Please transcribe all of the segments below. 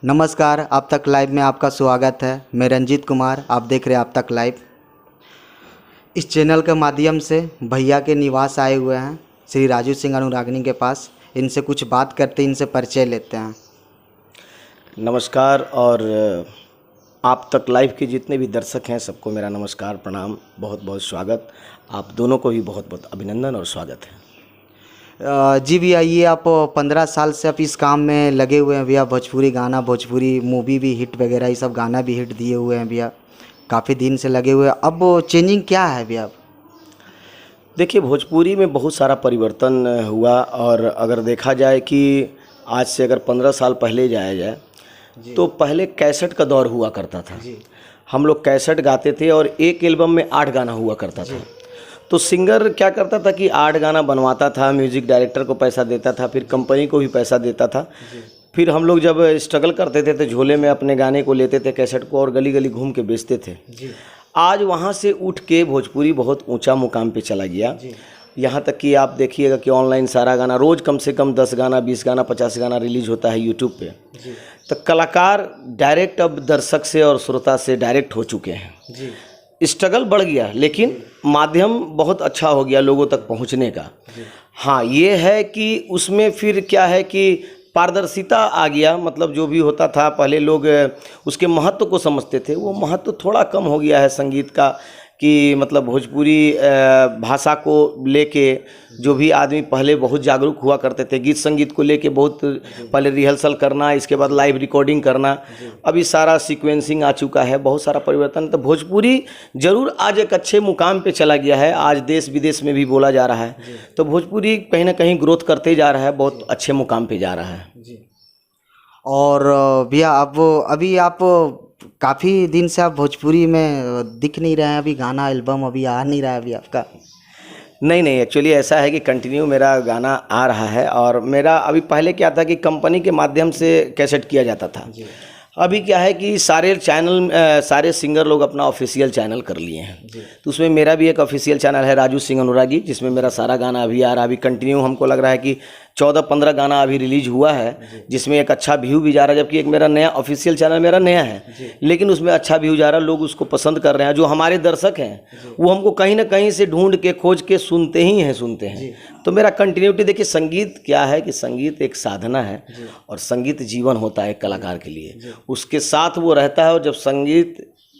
नमस्कार, आप तक लाइव में आपका स्वागत है। मैं रंजीत कुमार, आप देख रहे हैं आप तक लाइव। इस चैनल के माध्यम से भैया के निवास आए हुए हैं श्री राजू सिंह अनुरागिनी के पास। इनसे कुछ बात करते, इनसे परिचय लेते हैं। नमस्कार। और आप तक लाइव के जितने भी दर्शक हैं सबको मेरा नमस्कार, प्रणाम, बहुत बहुत स्वागत। आप दोनों को भी बहुत बहुत अभिनंदन और स्वागत है। जी भैया, ये आप 15 साल से आप इस काम में लगे हुए हैं भैया। भोजपुरी गाना, भोजपुरी मूवी भी हिट वगैरह, ये सब गाना भी हिट दिए हुए हैं भैया। काफ़ी दिन से लगे हुए हैं। अब चेंजिंग क्या है भैया? देखिए, भोजपुरी में बहुत सारा परिवर्तन हुआ। और अगर देखा जाए कि आज से अगर 15 साल पहले जाया जाए तो पहले कैसेट का दौर हुआ करता था। हम लोग कैसेट गाते थे और एक एल्बम में 8 गाना हुआ करता था। तो सिंगर क्या करता था कि 8 गाना बनवाता था, म्यूज़िक डायरेक्टर को पैसा देता था, फिर कंपनी को भी पैसा देता था। फिर हम लोग जब स्ट्रगल करते थे तो झोले में अपने गाने को लेते थे, कैसेट को, और गली गली घूम के बेचते थे। आज वहाँ से उठ के भोजपुरी बहुत ऊंचा मुकाम पे चला गया। यहाँ तक कि आप देखिएगा कि ऑनलाइन सारा गाना रोज़ कम से कम 10 गाना, 20 गाना, 50 गाना रिलीज होता है यूट्यूब पे। तो कलाकार डायरेक्ट अब दर्शक से और श्रोता से डायरेक्ट हो चुके हैं। स्ट्रगल बढ़ गया, लेकिन माध्यम बहुत अच्छा हो गया लोगों तक पहुंचने का। हाँ, ये है कि उसमें फिर क्या है कि पारदर्शिता आ गया। मतलब जो भी होता था पहले लोग उसके महत्व को समझते थे, वो महत्व थोड़ा कम हो गया है संगीत का। कि मतलब भोजपुरी भाषा को लेके जो भी आदमी पहले बहुत जागरूक हुआ करते थे, गीत संगीत को लेके बहुत पहले रिहर्सल करना, इसके बाद लाइव रिकॉर्डिंग करना, अभी सारा सीक्वेंसिंग आ चुका है, बहुत सारा परिवर्तन। तो भोजपुरी जरूर आज एक अच्छे मुकाम पे चला गया है, आज देश विदेश में भी बोला जा रहा है। तो भोजपुरी कहीं ना कहीं ग्रोथ करते जा रहा है, बहुत अच्छे मुकाम पे जा रहा है। और भैया अब अभी आप काफ़ी दिन से आप भोजपुरी में दिख नहीं रहे हैं। अभी गाना एल्बम अभी आ नहीं रहा है अभी आपका? नहीं, एक्चुअली ऐसा है कि कंटिन्यू मेरा गाना आ रहा है। और मेरा अभी पहले क्या था कि कंपनी के माध्यम से कैसेट किया जाता था। अभी क्या है कि सारे चैनल, सारे सिंगर लोग अपना ऑफिशियल चैनल कर लिए हैं। तो उसमें मेरा भी एक ऑफिशियल चैनल है राजू सिंह अनुरागी, जिसमें मेरा सारा गाना अभी आ रहा है। अभी कंटिन्यू हमको लग रहा है कि 14-15 गाना अभी रिलीज हुआ है, जिसमें एक अच्छा व्यू भी जा रहा है। जबकि एक मेरा नया ऑफिशियल चैनल मेरा नया है, लेकिन उसमें अच्छा व्यू जा रहा है, लोग उसको पसंद कर रहे हैं। जो हमारे दर्शक हैं वो हमको कहीं ना कहीं से ढूंढ के, खोज के सुनते हैं। तो मेरा कंटिन्यूटी, देखिए संगीत क्या है कि संगीत एक साधना है और संगीत जीवन होता है एक कलाकार के लिए। उसके साथ वो रहता है, और जब संगीत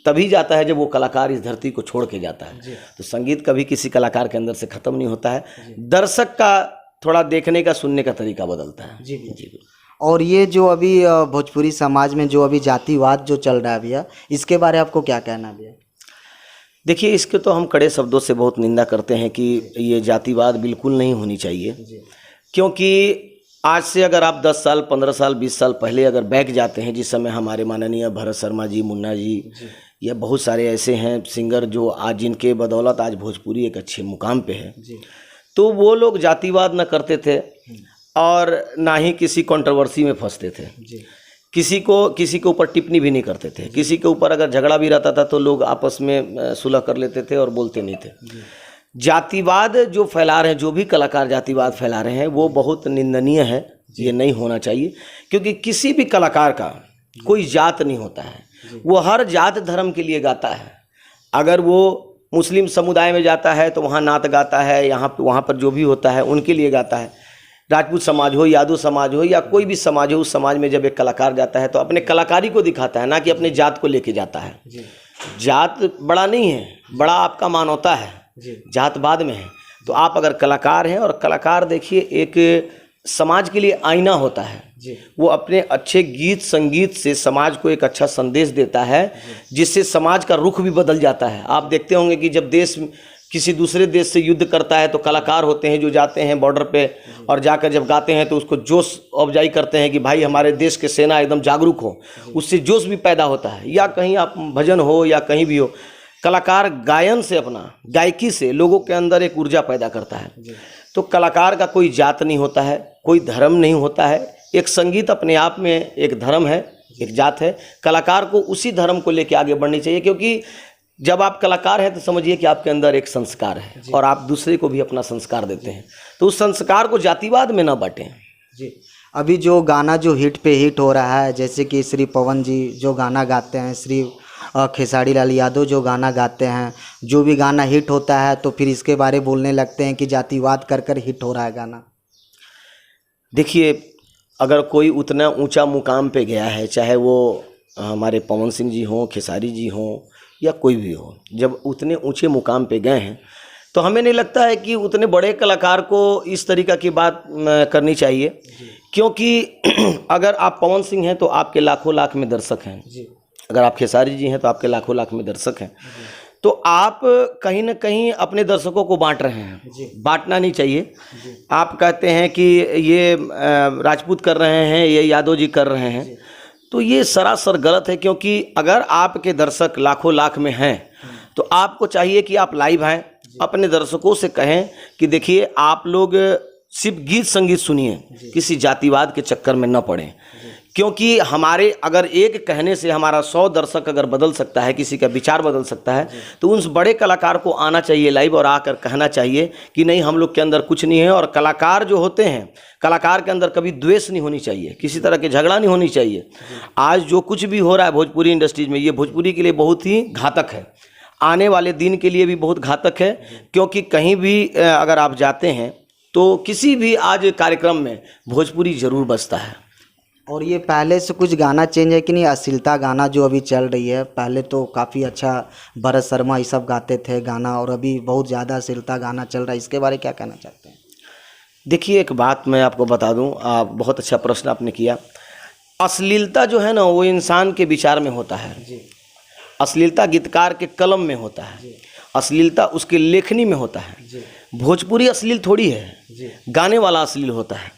तभी जाता है जब वो कलाकार इस धरती को छोड़ के जाता है। तो संगीत कभी किसी कलाकार के अंदर से ख़त्म नहीं होता है। दर्शक का थोड़ा देखने का, सुनने का तरीका बदलता है। जी। और ये जो अभी भोजपुरी समाज में जो अभी जातिवाद जो चल रहा है भैया, इसके बारे में आपको क्या कहना है भैया? देखिए, इसके तो हम कड़े शब्दों से बहुत निंदा करते हैं कि ये जातिवाद बिल्कुल नहीं होनी चाहिए। क्योंकि आज से अगर आप 10 साल, 15 साल, 20 साल पहले अगर बैक जाते हैं, जिस समय हमारे माननीय भरत शर्मा जी, मुन्ना जी, या बहुत सारे ऐसे हैं सिंगर जो आज, जिनके बदौलत आज भोजपुरी एक अच्छे मुकाम पे है, तो वो लोग जातिवाद न करते थे और ना ही किसी कंट्रोवर्सी में फंसते थे। किसी के ऊपर टिप्पणी भी नहीं करते थे। किसी के ऊपर अगर झगड़ा भी रहता था तो लोग आपस में सुलह कर लेते थे और बोलते नहीं थे। जातिवाद जो फैला रहे हैं, जो भी कलाकार जातिवाद फैला रहे हैं, वो बहुत निंदनीय है। ये नहीं होना चाहिए, क्योंकि किसी भी कलाकार का कोई जात नहीं होता है। वो हर जात धर्म के लिए गाता है। अगर वो मुस्लिम समुदाय में जाता है तो वहाँ नात गाता है, वहाँ पर जो भी होता है उनके लिए गाता है। राजपूत समाज हो, यादव समाज हो, या कोई भी समाज हो, उस समाज में जब एक कलाकार जाता है तो अपने कलाकारी को दिखाता है, ना कि अपने जात को लेके जाता है। जात बड़ा नहीं है, बड़ा आपका मानवता है, जात बाद में है। तो आप अगर कलाकार हैं, और कलाकार देखिए एक समाज के लिए आईना होता है। वो अपने अच्छे गीत संगीत से समाज को एक अच्छा संदेश देता है, जिससे समाज का रुख भी बदल जाता है। आप देखते होंगे कि जब देश किसी दूसरे देश से युद्ध करता है तो कलाकार होते हैं जो जाते हैं बॉर्डर पे, और जाकर जब गाते हैं तो उसको जोश अफजाई करते हैं कि भाई हमारे देश के सेना एकदम जागरूक हो। उससे जोश भी पैदा होता है। या कहीं आप भजन हो या कहीं भी हो, कलाकार गायन से, अपना गायकी से लोगों के अंदर एक ऊर्जा पैदा करता है। तो कलाकार का कोई जात नहीं होता है, कोई धर्म नहीं होता है। एक संगीत अपने आप में एक धर्म है, एक जात है। कलाकार को उसी धर्म को लेकर आगे बढ़नी चाहिए, क्योंकि जब आप कलाकार हैं तो समझिए कि आपके अंदर एक संस्कार है और आप दूसरे को भी अपना संस्कार देते हैं। तो उस संस्कार को जातिवाद में ना बांटें। जी। अभी जो गाना जो हिट पे हिट हो रहा है, जैसे कि श्री पवन जी जो गाना गाते हैं, श्री खेसारी लाल यादव जो गाना गाते हैं, जो भी गाना हिट होता है तो फिर इसके बारे बोलने लगते हैं कि जातिवाद कर कर हिट हो रहा है गाना। देखिए, अगर कोई उतना ऊंचा मुकाम पे गया है, चाहे वो हमारे पवन सिंह जी हों, खेसारी जी हों या कोई भी हो, जब उतने ऊंचे मुकाम पे गए हैं तो हमें नहीं लगता है कि उतने बड़े कलाकार को इस तरीक़ा की बात करनी चाहिए, क्योंकि अगर आप पवन सिंह हैं तो आपके लाखों लाख में दर्शक हैं, अगर आप खेसारी जी हैं तो आपके लाखों लाख में दर्शक हैं, तो आप कहीं ना कहीं अपने दर्शकों को बांट रहे हैं। बांटना नहीं चाहिए। आप कहते हैं कि ये राजपूत कर रहे हैं, ये यादव जी कर रहे हैं, तो ये सरासर गलत है, क्योंकि अगर आपके दर्शक लाखों लाख में हैं तो आपको चाहिए कि आप लाइव आएँ, अपने दर्शकों से कहें कि देखिए आप लोग सिर्फ गीत संगीत सुनिए, किसी जातिवाद के चक्कर में न पड़ें, क्योंकि हमारे अगर एक कहने से हमारा 100 दर्शक अगर बदल सकता है, किसी का विचार बदल सकता है, तो उस बड़े कलाकार को आना चाहिए लाइव और आकर कहना चाहिए कि नहीं, हम लोग के अंदर कुछ नहीं है। और कलाकार जो होते हैं, कलाकार के अंदर कभी द्वेष नहीं होनी चाहिए, किसी तरह के झगड़ा नहीं होनी चाहिए। आज जो कुछ भी हो रहा है भोजपुरी इंडस्ट्रीज में, ये भोजपुरी के लिए बहुत ही घातक है, आने वाले दिन के लिए भी बहुत घातक है, क्योंकि कहीं भी अगर आप जाते हैं तो किसी भी आज कार्यक्रम में भोजपुरी ज़रूर बजता है। और ये पहले से कुछ गाना चेंज है कि नहीं? अश्लीलता गाना जो अभी चल रही है, पहले तो काफ़ी अच्छा भरत शर्मा ये सब गाते थे गाना, और अभी बहुत ज़्यादा अश्लीलता गाना चल रहा है, इसके बारे में क्या कहना चाहते हैं? देखिए, एक बात मैं आपको बता दूं, आप बहुत अच्छा प्रश्न आपने किया। अश्लीलता जो है ना, वो इंसान के विचार में होता है जी। अश्लीलता गीतकार के कलम में होता है, अश्लीलता उसके लेखनी में होता है जी। भोजपुरी अश्लील थोड़ी है जी। गाने वाला अश्लील होता है।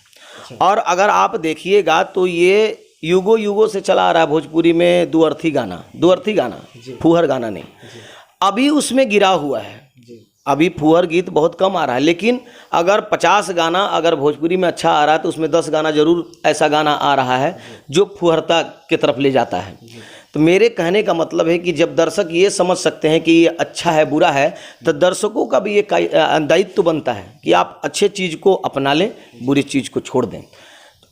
और अगर आप देखिएगा तो ये युगों युगों से चला आ रहा है भोजपुरी में दुअर्थी गाना, फुहर गाना नहीं, अभी उसमें गिरा हुआ है। अभी फुहर गीत बहुत कम आ रहा है, लेकिन अगर 50 गाना अगर भोजपुरी में अच्छा आ रहा है तो उसमें 10 गाना जरूर ऐसा गाना आ रहा है जो फुहरता की तरफ ले जाता है। तो मेरे कहने का मतलब है कि जब दर्शक ये समझ सकते हैं कि ये अच्छा है बुरा है, तो दर्शकों का भी ये दायित्व बनता है कि आप अच्छे चीज़ को अपना लें, बुरी चीज़ को छोड़ दें।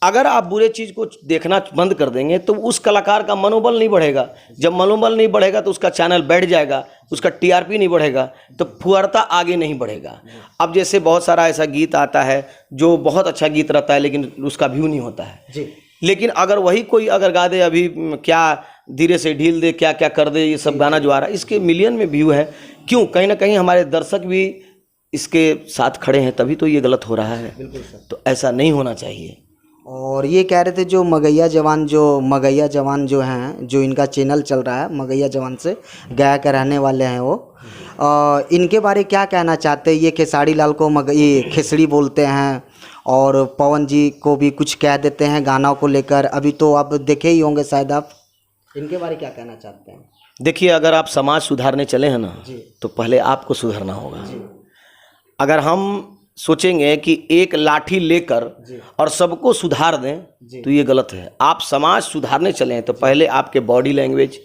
अगर आप बुरे चीज़ को देखना बंद कर देंगे तो उस कलाकार का मनोबल नहीं बढ़ेगा। जब मनोबल नहीं बढ़ेगा तो उसका चैनल बैठ जाएगा, उसका टीआरपी नहीं बढ़ेगा, तो फुहरता आगे नहीं बढ़ेगा। अब जैसे बहुत सारा ऐसा गीत आता है जो बहुत अच्छा गीत रहता है लेकिन उसका व्यू नहीं होता है जी। लेकिन अगर वही कोई अगर गा दे, अभी क्या धीरे से ढील दे, क्या क्या कर दे, ये सब गाना जो आ रहा है, इसके मिलियन में व्यू है। क्यों? कहीं ना कहीं हमारे दर्शक भी इसके साथ खड़े हैं, तभी तो ये गलत हो रहा है। तो ऐसा नहीं होना चाहिए। और ये कह रहे थे जो मगैया जवान जो हैं, जो इनका चैनल चल रहा है मगैया जवान से गया के रहने वाले हैं वो, इनके बारे क्या कहना चाहते हैं? ये खेसारी लाल को ये खेसड़ी बोलते हैं और पवन जी को भी कुछ कह देते हैं गानों को लेकर, अभी तो आप देखे ही होंगे शायद आप, इनके बारे क्या कहना चाहते हैं? देखिए, अगर आप समाज सुधारने चले हैं ना तो पहले आपको सुधरना होगा। अगर हम सोचेंगे कि एक लाठी लेकर और सबको सुधार दें तो ये गलत है। आप समाज सुधारने चले हैं तो पहले आपके बॉडी लैंग्वेज,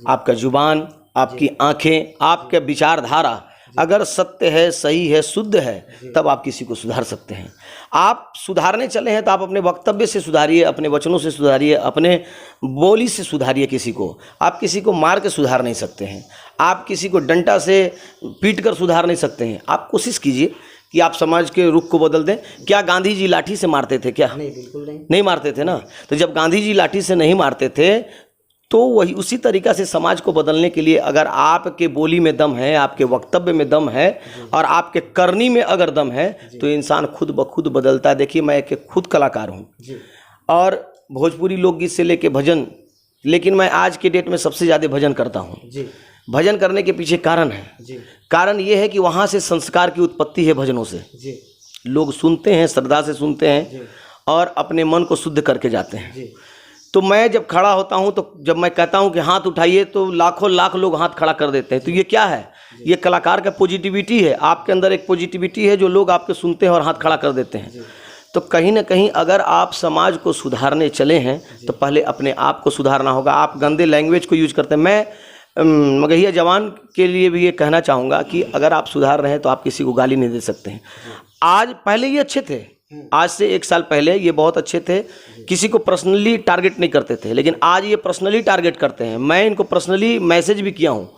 आपका जुबान, आपकी आंखें, आपके विचारधारा अगर सत्य है, सही है, शुद्ध है, तब आप किसी को सुधार सकते हैं। आप सुधारने चले हैं तो आप अपने वक्तव्य से सुधारिए, अपने वचनों से सुधारिए, अपने बोली से सुधारिए। किसी को आप किसी को मार के सुधार नहीं सकते हैं, आप किसी को डंडा से पीट कर सुधार नहीं सकते हैं। आप कोशिश कीजिए कि आप समाज के रुख को बदल दें। क्या गांधी जी लाठी से मारते थे? क्या नहीं, बिल्कुल नहीं मारते थे ना। तो जब गांधी जी लाठी से नहीं मारते थे तो वही उसी तरीक़ा से समाज को बदलने के लिए अगर आपके बोली में दम है, आपके वक्तव्य में दम है और आपके करनी में अगर दम है तो इंसान खुद ब खुद बदलता है। देखिए, मैं एक खुद कलाकार हूँ और भोजपुरी लोकगीत से लेके भजन, लेकिन मैं आज के डेट में सबसे ज़्यादा भजन करता हूँ। भजन करने के पीछे कारण है, कारण ये है कि वहाँ से संस्कार की उत्पत्ति है। भजनों से लोग सुनते हैं, श्रद्धा से सुनते हैं और अपने मन को शुद्ध करके जाते हैं। तो मैं जब खड़ा होता हूं तो जब मैं कहता हूं कि हाथ उठाइए तो लाखों लाख लोग हाथ खड़ा कर देते हैं। तो ये क्या है? ये कलाकार का पॉजिटिविटी है। आपके अंदर एक पॉजिटिविटी है जो लोग आपके सुनते हैं और हाथ खड़ा कर देते हैं। तो कहीं ना कहीं अगर आप समाज को सुधारने चले हैं तो पहले अपने आप को सुधारना होगा। आप गंदे लैंग्वेज को यूज करते हैं। मैं मगहिया जवान के लिए भी ये कहना चाहूँगा कि अगर आप सुधार रहे हैं तो आप किसी को गाली नहीं दे सकते हैं। आज पहले ये अच्छे थे, आज से 1 साल पहले ये बहुत अच्छे थे, किसी को पर्सनली टारगेट नहीं करते थे, लेकिन आज ये पर्सनली टारगेट करते हैं। मैं इनको पर्सनली मैसेज भी किया हूँ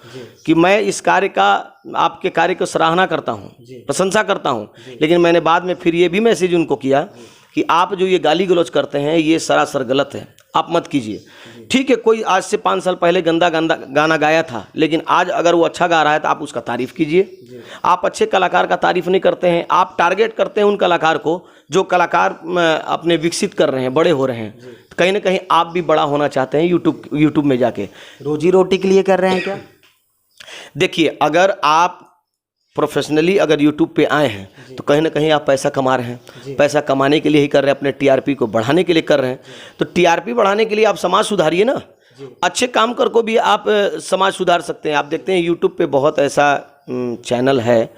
कि मैं इस कार्य का, आपके कार्य को सराहना करता हूँ, प्रशंसा करता हूँ, लेकिन मैंने बाद में फिर ये भी मैसेज उनको किया कि आप जो ये गाली गलौज करते हैं ये सरासर गलत है, आप मत कीजिए। ठीक है, कोई आज से 5 साल पहले गंदा गाना गाया था, लेकिन आज अगर वो अच्छा गा रहा है तो आप उसका तारीफ़ कीजिए। आप अच्छे कलाकार का तारीफ़ नहीं करते हैं, आप टारगेट करते हैं उन कलाकार को जो कलाकार अपने विकसित कर रहे हैं, बड़े हो रहे हैं। तो कहीं ना कहीं आप भी बड़ा होना चाहते हैं यूट्यूब में जाके। रोजी रोटी के लिए कर रहे हैं क्या? देखिए, अगर आप प्रोफेशनली अगर यूट्यूब पे आए हैं तो कहीं ना कहीं आप पैसा कमा रहे हैं, पैसा कमाने के लिए ही कर रहे हैं, अपने टीआरपी को बढ़ाने के लिए कर रहे हैं। तो टीआरपी बढ़ाने के लिए आप समाज सुधारिए ना, अच्छे काम कर को भी आप समाज सुधार सकते हैं। आप देखते हैं यूट्यूब पे बहुत ऐसा चैनल है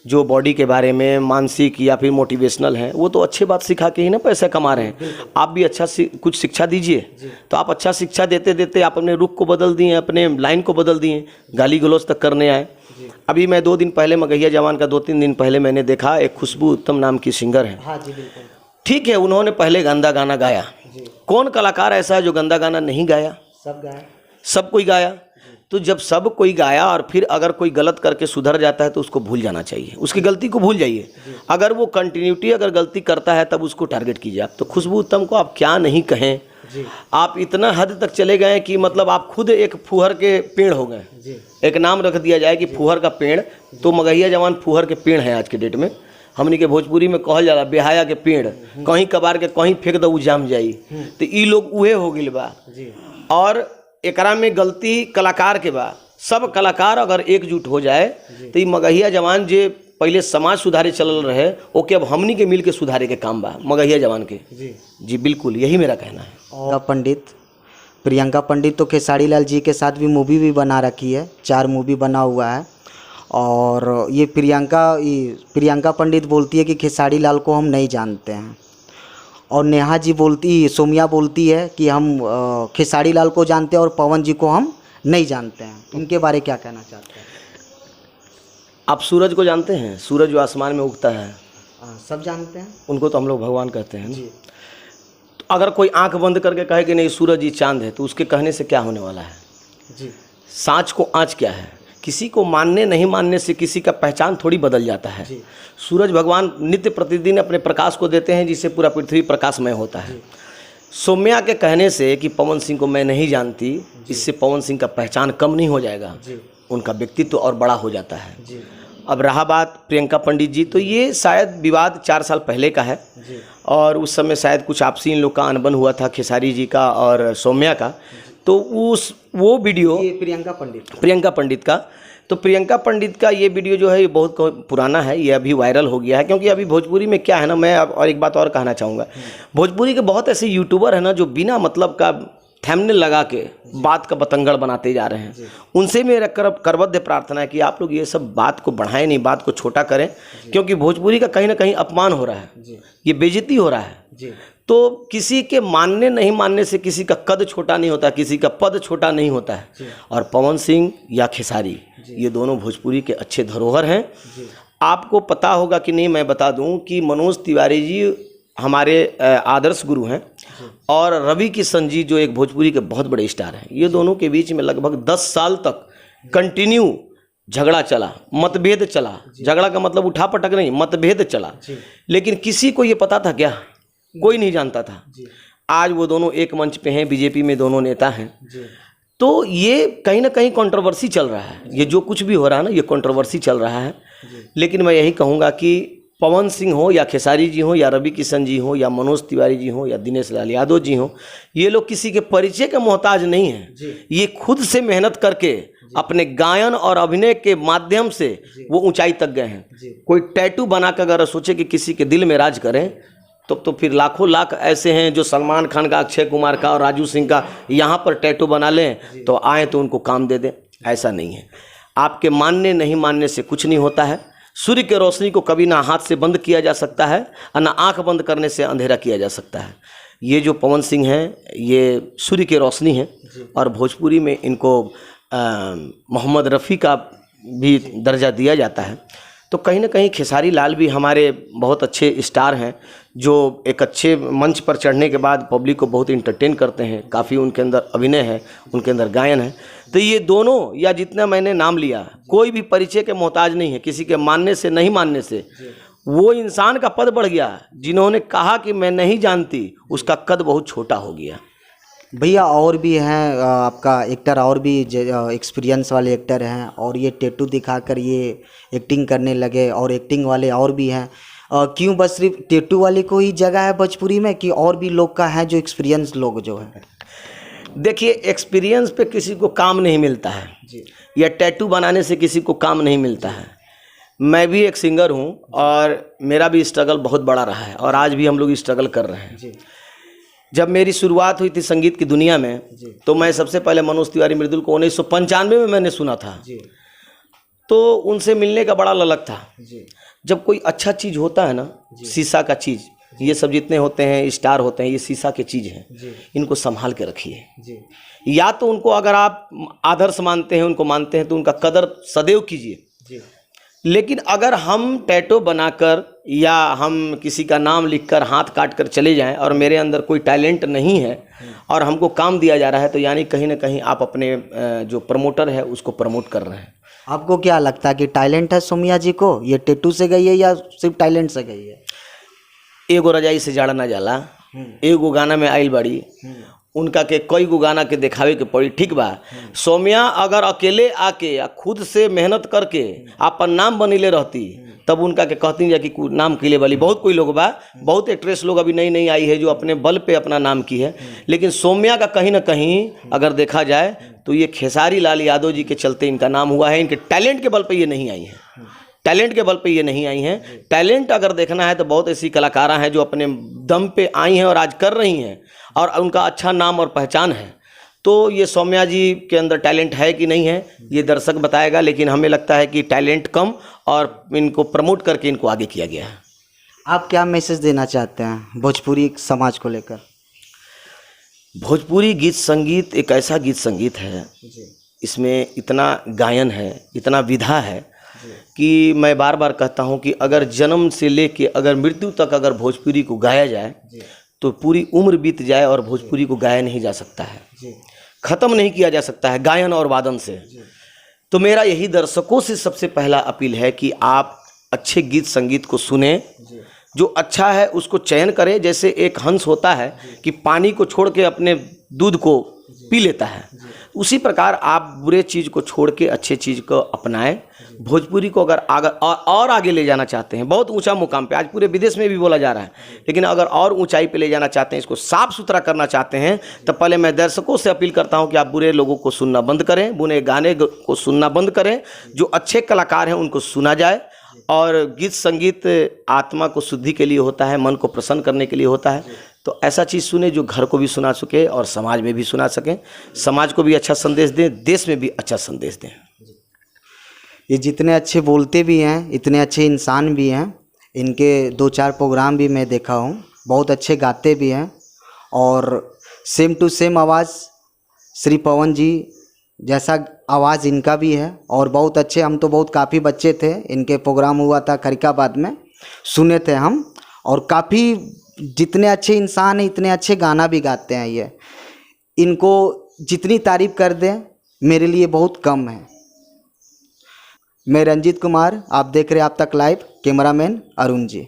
जो बॉडी के बारे में, मानसिक या फिर मोटिवेशनल है, वो तो अच्छी बात सिखा के ही ना पैसा कमा रहे हैं। आप भी अच्छा कुछ शिक्षा दीजिए। तो आप अच्छा शिक्षा देते देते आप अपने रुख को बदल दिए, अपने लाइन को बदल दिए, गाली गलौज तक करने आए। अभी मैं 2 दिन पहले, मगहिया जवान का 2-3 दिन पहले मैंने देखा, एक खुशबू उत्तम नाम की सिंगर है। हाँ जी, बिल्कुल। ठीक है, उन्होंने पहले गंदा गाना गाया। कौन कलाकार ऐसा है जो गंदा गाना नहीं गाया? सब गाया, सब कोई गाया। तो जब सब कोई गाया और फिर अगर कोई गलत करके सुधर जाता है तो उसको भूल जाना चाहिए, उसकी गलती को भूल जाइए। अगर वो कंटिन्यूटी अगर गलती करता है तब उसको टारगेट कीजिए आप। तो खुशबू उत्तम को आप क्या नहीं कहें, आप इतना हद तक चले गए कि मतलब आप खुद एक फूहर के पेड़ हो गए। एक नाम रख दिया जाए कि फूहर का पेड़। तो मगहिया जवान फूहर के पेड़ हैं आज के डेट में। हमनी के भोजपुरी में कहल जाला बेहाया के पेड़, कहीं कबार के कहीं फेंक दो जाम जाई। तो ई लोग उहे हो गिल बा। और एकरा में गलती कलाकार के बा। सब कलाकार अगर एकजुट हो जाए तो ये मगहिया जवान जे पहले समाज सुधारे चलल रहे, ओके अब हमनी के मिल के सुधारे के काम बा मगहिया जवान के। जी बिल्कुल, यही मेरा कहना है। और प्रियंका पंडित तो खेसारी लाल जी के साथ भी मूवी भी बना रखी है, 4 मूवी बना हुआ है। और ये प्रियंका पंडित बोलती है कि खेसारी लाल को हम नहीं जानते हैं, और नेहा जी सोमिया बोलती है कि हम खेसारी लाल को जानते हैं और पवन जी को हम नहीं जानते हैं। इनके बारे क्या कहना चाहते हैं? आप सूरज को जानते हैं? सूरज जो आसमान में उगता है, सब जानते हैं। उनको तो हम लोग भगवान कहते हैं। तो अगर कोई आंख बंद करके कहे कि नहीं सूरज ही चांद है, तो उसके कहने से क्या होने वाला है? सांच को आँच क्या है? किसी को मानने नहीं मानने से किसी का पहचान थोड़ी बदल जाता है। सूरज भगवान नित्य प्रतिदिन अपने प्रकाश को देते हैं, जिससे पूरा पृथ्वी प्रकाशमय होता है। सौम्या के कहने से कि पवन सिंह को मैं नहीं जानती, इससे पवन सिंह का पहचान कम नहीं हो जाएगा, उनका व्यक्तित्व और बड़ा हो जाता है। अब रहा बात प्रियंका पंडित जी, तो ये शायद विवाद 4 साल पहले का है। और उस समय शायद कुछ आपसी इन लोग का अनबन हुआ था, खेसारी जी का और सौम्या का। तो वो वीडियो प्रियंका पंडित का, तो प्रियंका पंडित का ये वीडियो जो है ये बहुत पुराना है, ये अभी वायरल हो गया है। क्योंकि अभी भोजपुरी में क्या है ना, मैं और एक बात और कहना चाहूँगा, भोजपुरी के बहुत ऐसे यूट्यूबर हैं ना जो बिना मतलब का थंबनेल लगा के बात का बतंगड़ बनाते जा रहे हैं। उनसे मेरा करबद्ध प्रार्थना है कि आप लोग ये सब बात को बढ़ाएं नहीं, बात को छोटा करें, क्योंकि भोजपुरी का कहीं ना कहीं अपमान हो रहा है, ये बेइज्जती हो रहा है। तो किसी के मानने नहीं मानने से किसी का कद छोटा नहीं होता, किसी का पद छोटा नहीं होता है। और पवन सिंह या खेसारी, ये दोनों भोजपुरी के अच्छे धरोहर हैं। आपको पता होगा कि नहीं, मैं बता दूं कि मनोज तिवारी जी हमारे आदर्श गुरु हैं, और रवि किशन जी जो एक भोजपुरी के बहुत बड़े स्टार हैं। ये दोनों के बीच में लगभग 10 साल तक कंटिन्यू झगड़ा चला, मतभेद चला। झगड़ा का मतलब उठा पटक नहीं, मतभेद चला। लेकिन किसी को ये पता था क्या? कोई नहीं जानता था। आज वो दोनों एक मंच पे हैं, बीजेपी में दोनों नेता हैं। तो ये कहीं ना कहीं कंट्रोवर्सी चल रहा है। ये जो कुछ भी हो रहा है ना, ये कंट्रोवर्सी चल रहा है। लेकिन मैं यही कहूँगा कि पवन सिंह हो या खेसारी जी हो या रवि किशन जी हो या मनोज तिवारी जी हो या दिनेश लाल यादव जी हो, ये लोग किसी के परिचय के मोहताज नहीं हैं। ये खुद से मेहनत करके अपने गायन और अभिनय के माध्यम से वो ऊंचाई तक गए हैं। कोई टैटू बना कर अगर सोचे कि किसी के दिल में राज करें, तो फिर लाखों लाख ऐसे हैं जो सलमान खान का, अक्षय कुमार का और राजू सिंह का यहाँ पर टैटू बना लें तो आए तो उनको काम दे दें। ऐसा नहीं है। आपके मानने नहीं मानने से कुछ नहीं होता है। सूर्य के रोशनी को कभी ना हाथ से बंद किया जा सकता है और ना आंख बंद करने से अंधेरा किया जा सकता है। ये जो पवन सिंह हैं, ये सूर्य की रोशनी है, और भोजपुरी में इनको मोहम्मद रफ़ी का भी दर्जा दिया जाता है। तो कहीं ना कहीं खेसारी लाल भी हमारे बहुत अच्छे स्टार हैं, जो एक अच्छे मंच पर चढ़ने के बाद पब्लिक को बहुत इंटरटेन करते हैं। काफ़ी उनके अंदर अभिनय है, उनके अंदर गायन है। तो ये दोनों या जितना मैंने नाम लिया, कोई भी परिचय के मोहताज नहीं है, किसी के मानने से नहीं मानने से वो इंसान का पद बढ़ गया। जिन्होंने कहा कि मैं नहीं जानती, उसका कद बहुत छोटा हो गया। भैया और भी हैं आपका एक्टर, और भी एक्सपीरियंस वाले एक्टर हैं, और ये टैटू दिखाकर ये एक्टिंग करने लगे, और एक्टिंग वाले और भी हैं। क्यों बस सिर्फ टैटू वाले को ही जगह है भोजपुरी में, कि और भी लोग का है जो एक्सपीरियंस लोग जो है? देखिए, एक्सपीरियंस पे किसी को काम नहीं मिलता है जी, या टैटू बनाने से किसी को काम नहीं मिलता है। मैं भी एक सिंगर हूँ और मेरा भी स्ट्रगल बहुत बड़ा रहा है, और आज भी हम लोग स्ट्रगल कर रहे हैं जी। जब मेरी शुरुआत हुई थी संगीत की दुनिया में, तो मैं सबसे पहले मनोज तिवारी मृदुल को 1995 में मैंने सुना था जी। तो उनसे मिलने का बड़ा ललक था जी। जब कोई अच्छा चीज़ होता है ना, शीशा का चीज़, ये सब जितने होते हैं स्टार होते हैं, ये शीशा के चीज़ हैं, इनको संभाल के रखिए। या तो उनको अगर आप आदर्श मानते हैं, उनको मानते हैं, तो उनका कदर सदैव कीजिए। लेकिन अगर हम टैटू बनाकर या हम किसी का नाम लिखकर हाथ काट कर चले जाएं और मेरे अंदर कोई टैलेंट नहीं है और हमको काम दिया जा रहा है, तो यानी कहीं ना कहीं आप अपने जो प्रमोटर है उसको प्रमोट कर रहे हैं। आपको क्या लगता है कि टैलेंट है सोमिया जी को, ये टैटू से गई है या सिर्फ टैलेंट से गई है? एगो रजाई से जाड़ा ना जाला, एगो गाना में आइल बड़ी, उनका के कई गो गाना के दिखावे के पड़ी, ठीक बा। सोमिया अगर अकेले आके या खुद से मेहनत करके अपन नाम बनीले रहती, तब उनका के कहती जा कि नाम किले वाली बहुत कोई लोग बा, बहुत एक्ट्रेस लोग अभी नई नई आई है जो अपने बल पे अपना नाम की है। लेकिन सोमिया का कहीं ना कहीं अगर देखा जाए तो ये खेसारी लाल यादव जी के चलते इनका नाम हुआ है। इनके टैलेंट के बल पे ये नहीं आई हैं, टैलेंट के बल पे ये नहीं आई हैं। टैलेंट अगर देखना है तो बहुत ऐसी कलाकारा हैं जो अपने दम पे आई हैं और आज कर रही हैं, और उनका अच्छा नाम और पहचान है। तो ये सौम्या जी के अंदर टैलेंट है कि नहीं है, ये दर्शक बताएगा। लेकिन हमें लगता है कि टैलेंट कम, और इनको प्रमोट करके इनको आगे किया गया है। आप क्या मैसेज देना चाहते हैं भोजपुरी समाज को लेकर? भोजपुरी गीत संगीत एक ऐसा गीत संगीत है, इसमें इतना गायन है, इतना विधा है कि मैं बार बार कहता हूं कि अगर जन्म से लेके अगर मृत्यु तक अगर भोजपुरी को गाया जाए तो पूरी उम्र बीत जाए और भोजपुरी को गाया नहीं जा सकता है, ख़त्म नहीं किया जा सकता है गायन और वादन से। तो मेरा यही दर्शकों से सबसे पहला अपील है कि आप अच्छे गीत संगीत को सुने, जो अच्छा है उसको चयन करें। जैसे एक हंस होता है कि पानी को छोड़ के अपने दूध को पी लेता है, उसी प्रकार आप बुरे चीज़ को छोड़ के अच्छे चीज़ को अपनाएं। भोजपुरी को अगर और आगे ले जाना चाहते हैं, बहुत ऊंचा मुकाम पे, आज पूरे विदेश में भी बोला जा रहा है, लेकिन अगर और ऊंचाई पे ले जाना चाहते हैं, इसको साफ सुथरा करना चाहते हैं, तो पहले मैं दर्शकों से अपील करता हूं कि आप बुरे लोगों को सुनना बंद करें, बुरे गाने को सुनना बंद करें। जो अच्छे कलाकार हैं उनको सुना जाए। और गीत संगीत आत्मा को शुद्धि के लिए होता है, मन को प्रसन्न करने के लिए होता है। तो ऐसा चीज़ सुने जो घर को भी सुना सके और समाज में भी सुना सकें, समाज को भी अच्छा संदेश दें, देश में भी अच्छा संदेश दें। ये जितने अच्छे बोलते भी हैं, इतने अच्छे इंसान भी हैं। इनके 2-4 प्रोग्राम भी मैं देखा हूँ, बहुत अच्छे गाते भी हैं, और सेम टू सेम आवाज़ श्री पवन जी जैसा आवाज़ इनका भी है, और बहुत अच्छे। हम तो बहुत काफ़ी बच्चे थे, इनके प्रोग्राम हुआ था खरिकाबाद में, सुने थे हम, और काफ़ी जितने अच्छे इंसान हैं इतने अच्छे गाना भी गाते हैं ये। इनको जितनी तारीफ़ कर दें मेरे लिए बहुत कम है। मैं रंजीत कुमार, आप देख रहे हैं आप तक लाइव, कैमरामैन अरुण जी।